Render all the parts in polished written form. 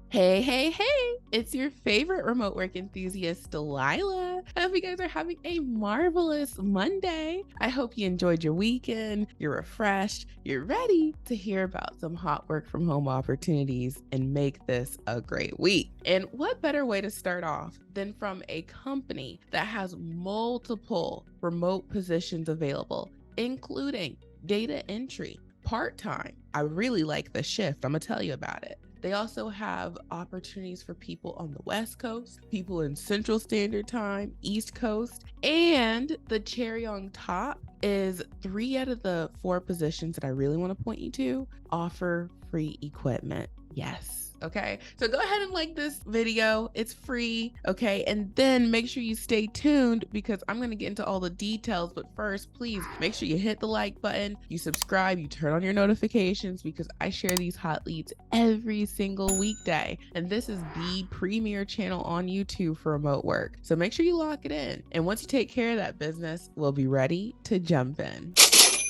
Hey, hey, hey, it's your favorite remote work enthusiast, Delilah. I hope you guys are having a marvelous Monday. I hope you enjoyed your weekend, you're refreshed, you're ready to hear about some hot work from home opportunities and make this a great week. And what better way to start off than from a company that has multiple remote positions available, including data entry, part-time. I really like the shift. I'm gonna tell you about it. They also have opportunities for people on the West Coast, people in Central Standard Time, East Coast, and the cherry on top is 3 out of the 4 positions that I really want to point you to offer free equipment. Yes. Okay, so go ahead and like this video. It's free. Okay, and then make sure you stay tuned because I'm going to get into all the details. But first, please make sure you hit the like button, you subscribe, you turn on your notifications because I share these hot leads every single weekday. And this is the premier channel on YouTube for remote work. So make sure you lock it in. And once you take care of that business, we'll be ready to jump in.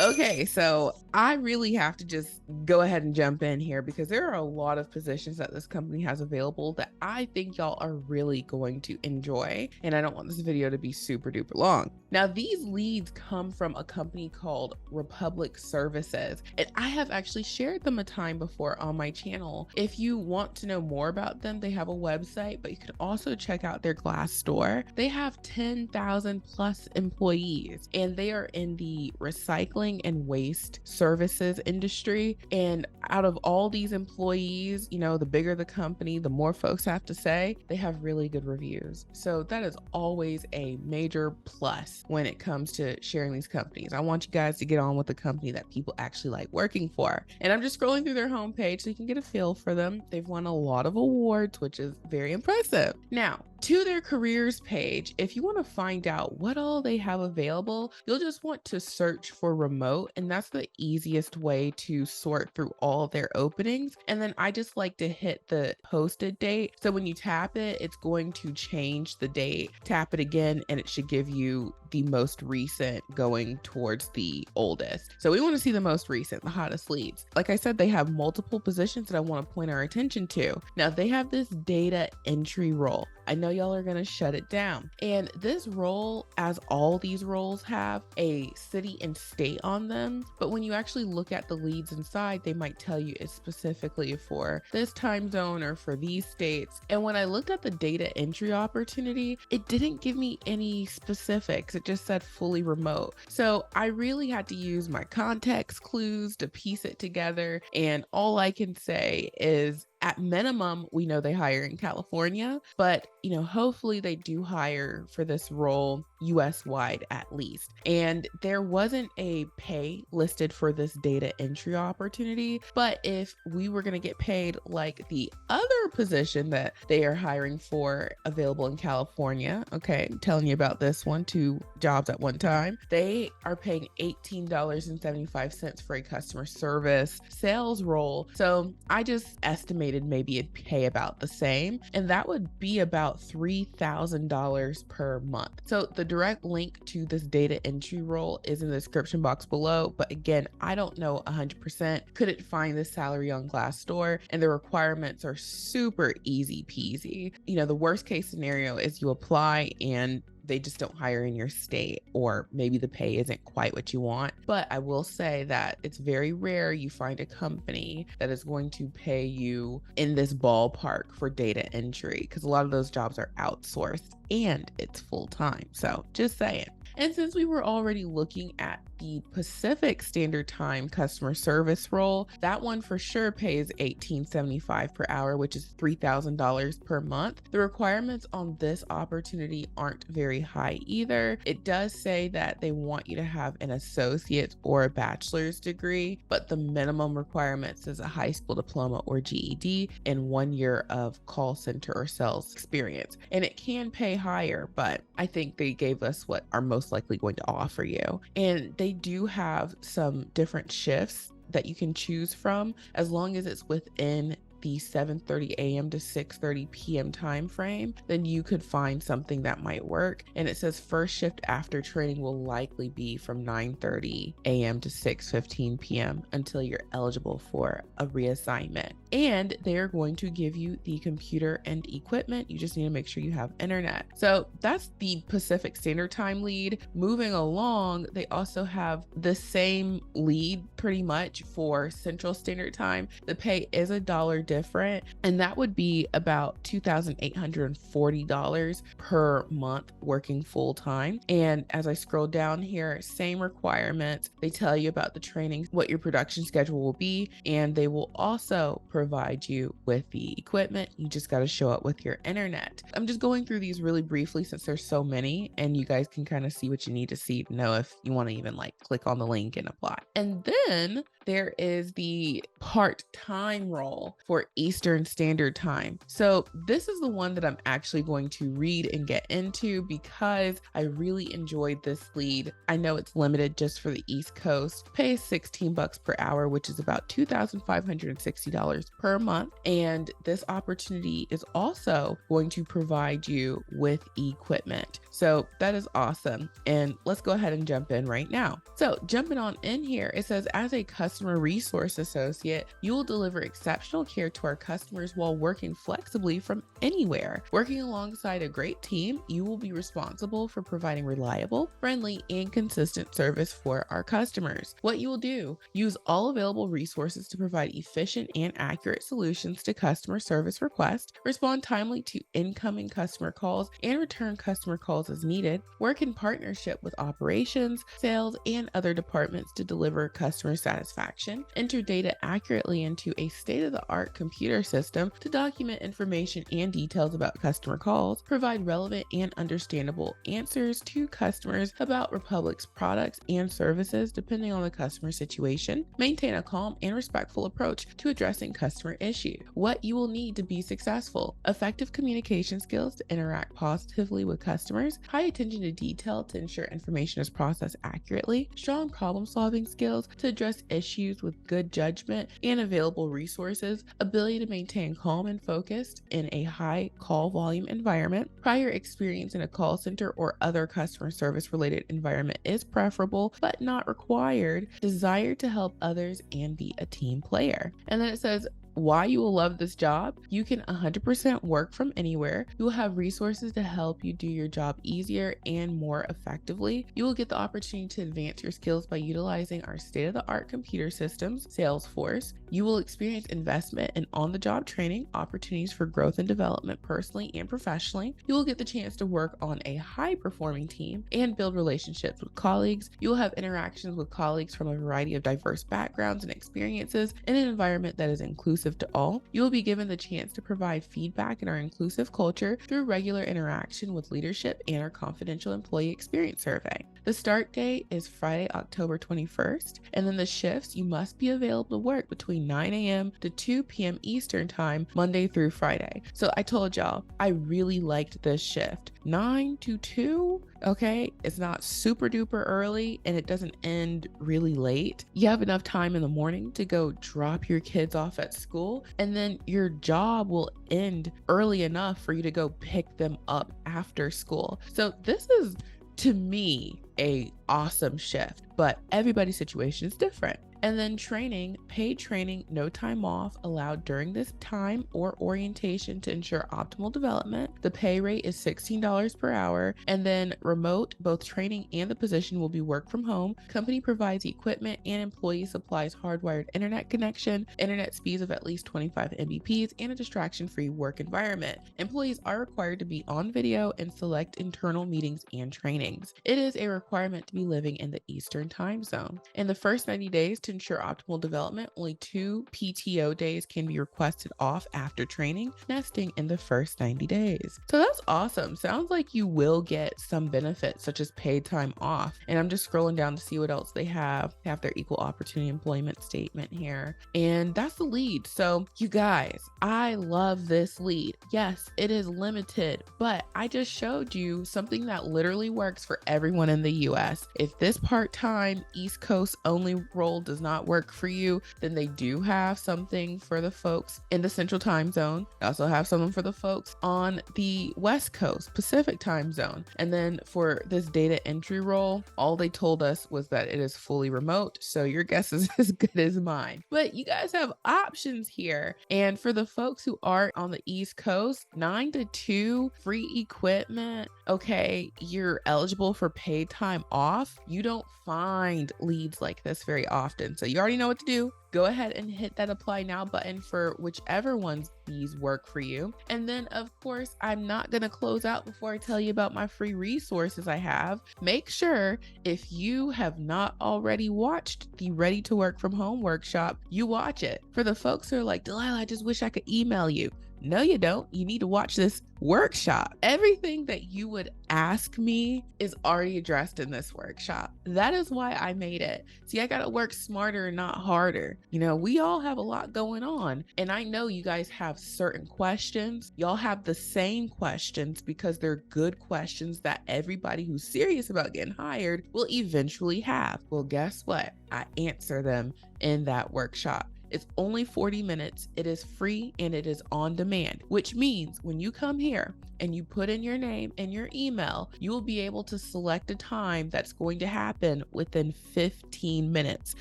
Okay, so I really have to just go ahead and jump in here because there are a lot of positions that this company has available that I think y'all are really going to enjoy. And I don't want this video to be super duper long. Now, these leads come from a company called Republic Services, and I have actually shared them a time before on my channel. If you want to know more about them, they have a website, but you can also check out their Glassdoor. They have 10,000 plus employees, and they are in the recycling and waste services industry. And out of all these employees, you know, the bigger the company, the more folks have to say, they have really good reviews. So that is always a major plus when it comes to sharing these companies. I want you guys to get on with the company that people actually like working for. And I'm just scrolling through their homepage so you can get a feel for them. They've won a lot of awards, which is very impressive. Now, to their careers page, if you want to find out what all they have available, you'll just want to search for remote, and that's the easiest way to sort through all their openings. And then I just like to hit the posted date. So when you tap it, it's going to change the date. Tap it again, and it should give you the most recent going towards the oldest. So we want to see the most recent, the hottest leads. Like I said, they have multiple positions that I want to point our attention to. Now they have this data entry role. I know y'all are going to shut it down. And this role, as all these roles have, a city and state on them. But when you actually look at the leads inside, they might tell you it's specifically for this time zone or for these states. And when I looked at the data entry opportunity, it didn't give me any specifics. It just said fully remote. So I really had to use my context clues to piece it together. And all I can say is, at minimum, we know they hire in California, but hopefully they do hire for this role US wide at least. And there wasn't a pay listed for this data entry opportunity, but if we were going to get paid like the other position that they are hiring for available in California, okay, I'm telling you about this one, 2 jobs at one time, they are paying $18.75 for a customer service sales role. So I just estimated maybe it'd pay about the same, and that would be about $3,000 per month. So the direct link to this data entry role is in the description box below, but again, I don't know 100%, couldn't find the salary on Glassdoor, and the requirements are super easy peasy. The worst case scenario is you apply and they just don't hire in your state, or maybe the pay isn't quite what you want. But I will say that it's very rare you find a company that is going to pay you in this ballpark for data entry, because a lot of those jobs are outsourced and it's full time. So just saying. And since we were already looking at the Pacific Standard Time customer service role, that one for sure pays $18.75 per hour, which is $3,000 per month. The requirements on this opportunity aren't very high either. It does say that they want you to have an associate's or a bachelor's degree, but the minimum requirements is a high school diploma or GED and 1 year of call center or sales experience. And it can pay higher, but I think they gave us what are most likely going to offer you. And they do have some different shifts that you can choose from as long as it's within the 7:30 a.m. to 6:30 p.m. time frame, then you could find something that might work. And it says first shift after training will likely be from 9:30 a.m. to 6:15 p.m. until you're eligible for a reassignment. And they're going to give you the computer and equipment. You just need to make sure you have internet. So that's the Pacific Standard Time lead. Moving along, they also have the same lead pretty much for Central Standard Time. The pay is $1 different, and that would be about $2,840 per month working full time. And as I scroll down here, same requirements. They tell you about the training, what your production schedule will be, and they will also provide you with the equipment. You just got to show up with your internet. I'm just going through these really briefly since there's so many, and you guys can kind of see what you need to see to know if you want to even like click on the link and apply. And then there is the part-time role for Eastern Standard Time. So this is the one that I'm actually going to read and get into because I really enjoyed this lead. I know it's limited just for the East Coast. Pay is $16 per hour, which is about $2,560 per month. And this opportunity is also going to provide you with equipment. So that is awesome. And let's go ahead and jump in right now. So jumping on in here, it says, as a customer resource associate, you will deliver exceptional care to our customers while working flexibly from anywhere. Working alongside a great team, you will be responsible for providing reliable, friendly, and consistent service for our customers. What you will do, use all available resources to provide efficient and accurate solutions to customer service requests, respond timely to incoming customer calls, and return customer calls as needed. Work in partnership with operations, sales, and other departments to deliver customer satisfaction. Enter data accurately into a state-of-the-art computer system to document information and details about customer calls. Provide relevant and understandable answers to customers about Republic's products and services depending on the customer situation. Maintain a calm and respectful approach to addressing customer issues. What you will need to be successful: effective communication skills to interact positively with customers, high attention to detail to ensure information is processed accurately, strong problem-solving skills to address issues with good judgment and available resources, ability to maintain calm and focused in a high call volume environment. Prior experience in a call center or other customer service related environment is preferable but not required. Desire to help others and be a team player. And then it says why you will love this job: you can 100% work from anywhere. You will have resources to help you do your job easier and more effectively. You will get the opportunity to advance your skills by utilizing our state-of-the-art computer systems, Salesforce. You will experience investment in on-the-job training, opportunities for growth and development personally and professionally. You will get the chance to work on a high-performing team and build relationships with colleagues. You will have interactions with colleagues from a variety of diverse backgrounds and experiences in an environment that is inclusive to all. You will be given the chance to provide feedback in our inclusive culture through regular interaction with leadership and our confidential employee experience survey. The start date is Friday, October 21st, and then the shifts: you must be available to work between 9 a.m. to 2 p.m. Eastern Time, Monday through Friday. So I told y'all, I really liked this shift. 9 to 2, okay? It's not super duper early and it doesn't end really late. You have enough time in the morning to go drop your kids off at school, and then your job will end early enough for you to go pick them up after school. So this is, to me, a awesome shift, but everybody's situation is different. And then training, paid training, no time off allowed during this time or orientation to ensure optimal development. The pay rate is $16 per hour. And then remote, both training and the position will be work from home. Company provides equipment and employee supplies hardwired internet connection, internet speeds of at least 25 Mbps, and a distraction-free work environment. Employees are required to be on video and select internal meetings and trainings. It is a requirement to be living in the Eastern time zone. In the first 90 days, to ensure optimal development, only 2 PTO days can be requested off after training, nesting in the first 90 days. So that's awesome. Sounds like you will get some benefits such as paid time off. And I'm just scrolling down to see what else they have. They have their equal opportunity employment statement here. And that's the lead. So you guys, I love this lead. Yes, it is limited, but I just showed you something that literally works for everyone in the US. If this part-time East Coast only role does not work for you, then they do have something for the folks in the Central Time Zone. They also have something for the folks on the West Coast, Pacific Time Zone. And then for this data entry role, all they told us was that it is fully remote. So your guess is as good as mine. But you guys have options here. And for the folks who are on the East Coast, 9 to 2, free equipment. Okay, you're eligible for paid time off. You don't find leads like this very often. So you already know what to do. Go ahead and hit that apply now button for whichever ones these work for you. And then of course, I'm not going to close out before I tell you about my free resources I have. Make sure if you have not already watched the Ready to Work from Home workshop, you watch it. For the folks who are like, Delilah, I just wish I could email you. No, you don't. You need to watch this workshop. Everything that you would ask me is already addressed in this workshop. That is why I made it. See, I got to work smarter and not harder. You know, we all have a lot going on. And I know you guys have certain questions. Y'all have the same questions because they're good questions that everybody who's serious about getting hired will eventually have. Well, guess what? I answer them in that workshop. It's only 40 minutes. It is free and it is on demand, which means when you come here and you put in your name and your email, you will be able to select a time that's going to happen within 15 minutes.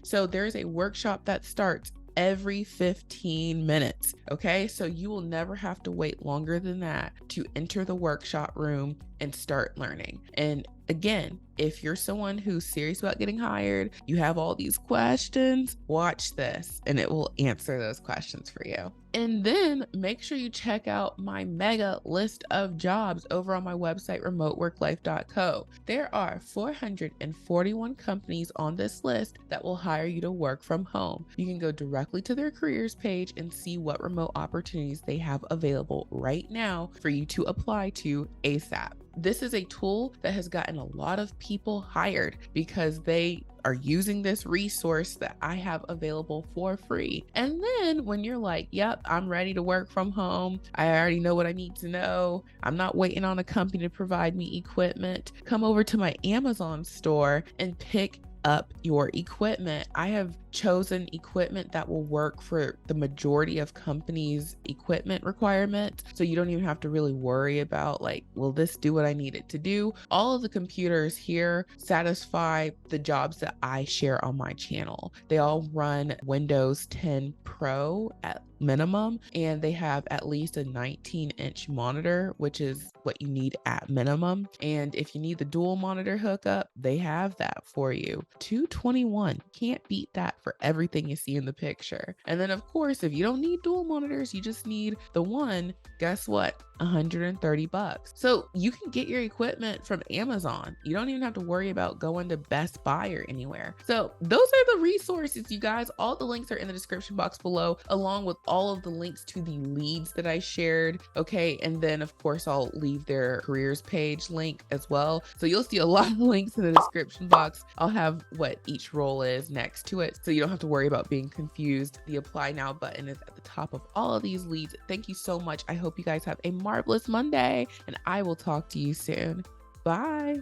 So there's a workshop that starts every 15 minutes. Okay, so you will never have to wait longer than that to enter the workshop room and start learning. And again, if you're someone who's serious about getting hired, you have all these questions, watch this and it will answer those questions for you. And then make sure you check out my mega list of jobs over on my website, remoteworklife.co. There are 441 companies on this list that will hire you to work from home. You can go directly to their careers page and see what remote opportunities they have available right now for you to apply to ASAP. This is a tool that has gotten a lot of people hired because they are using this resource that I have available for free. And then when you're like, yep, I'm ready to work from home. I already know what I need to know. I'm not waiting on a company to provide me equipment. Come over to my Amazon store and pick up your equipment. I have chosen equipment that will work for the majority of companies' equipment requirements. So you don't even have to really worry about like, will this do what I need it to do? All of the computers here satisfy the jobs that I share on my channel. They all run Windows 10 Pro at minimum, and they have at least a 19-inch monitor, which is what you need at minimum. And if you need the dual monitor hookup, they have that for you. 221, can't beat that for everything you see in the picture. And then of course, if you don't need dual monitors, you just need the one, guess what? $130. So you can get your equipment from Amazon. You don't even have to worry about going to Best Buy or anywhere. So those are the resources, you guys. All the links are in the description box below, along with all of the links to the leads that I shared. Okay. And then of course, I'll leave their careers page link as well. So you'll see a lot of links in the description box. I'll have what each role is next to it, so you don't have to worry about being confused. The apply now button is at the top of all of these leads. Thank you so much. I hope you guys have a marvelous Monday, and I will talk to you soon. Bye.